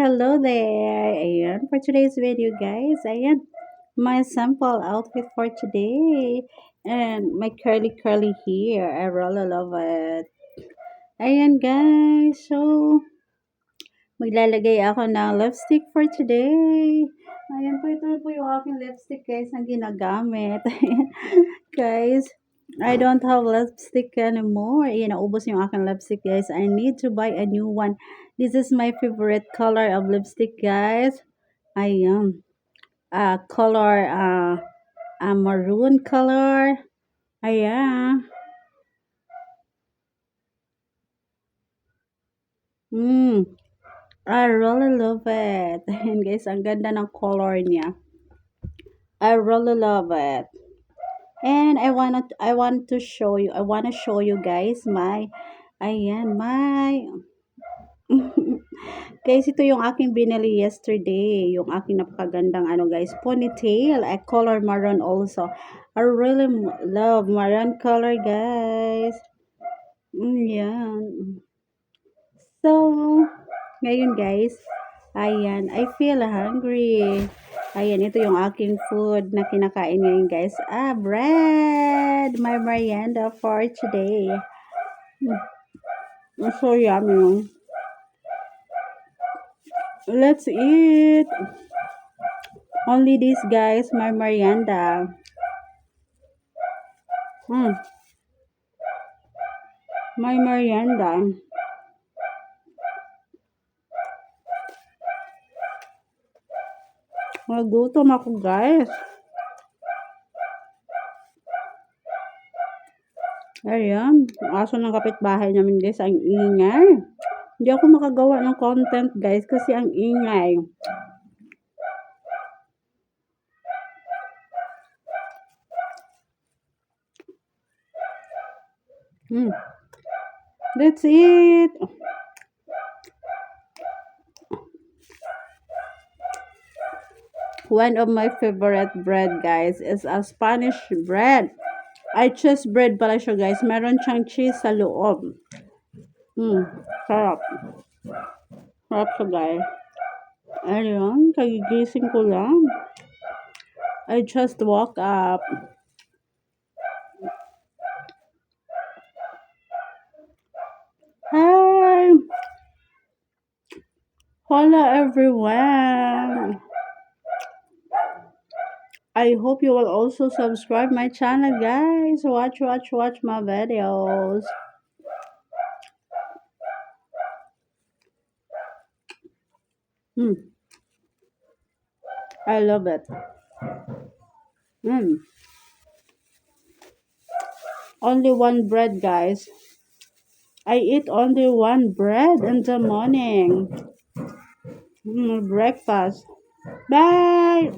hello there. Ayan, for today's video, guys. Ayan, my sample outfit for today. And my curly hair. I really love it. Ayan, guys. So, maglalagay ako ng lipstick for today. Ayan po, ito po yung aking lipstick, guys, ang ginagamit. Guys, I don't have lipstick anymore. Ayan, naubos yung aking lipstick, guys. I need to buy a new one. This is my favorite color of lipstick, guys. Ayan. Color, maroon color. Ayan. I really love it. Ayan, guys, ang ganda ng color niya. I really love it. And I wanna show you guys my ayan, my guys, ito yung aking binili yesterday. Yung aking napakagandang guys, ponytail. I color maroon also. I really love maroon color, guys. Yan. So, ngayon guys, ayan, I feel hungry. Ayan, ito yung aking food na kinakain ngayon, guys. Bread! My merienda for today. So yummy. Let's eat. Only this, guys, my merienda. My merienda. Nagutom ako, guys. Ayan, aso ng kapitbahay namin, guys, ang ingay. Hindi ako makagawa ng content, guys, kasi ang ingay. That's it. One of my favorite bread, guys, is a Spanish bread. I choose bread pala siya, guys. Meron siyang cheese sa loob. Sarap. Sarap siya, guys. Ayun, kagigising ko lang. I just woke up. Hi! Hello, everyone! I hope you will also subscribe my channel, guys. Watch my videos. I love it. Only one bread, guys. I eat only one bread in the morning. Breakfast. Bye!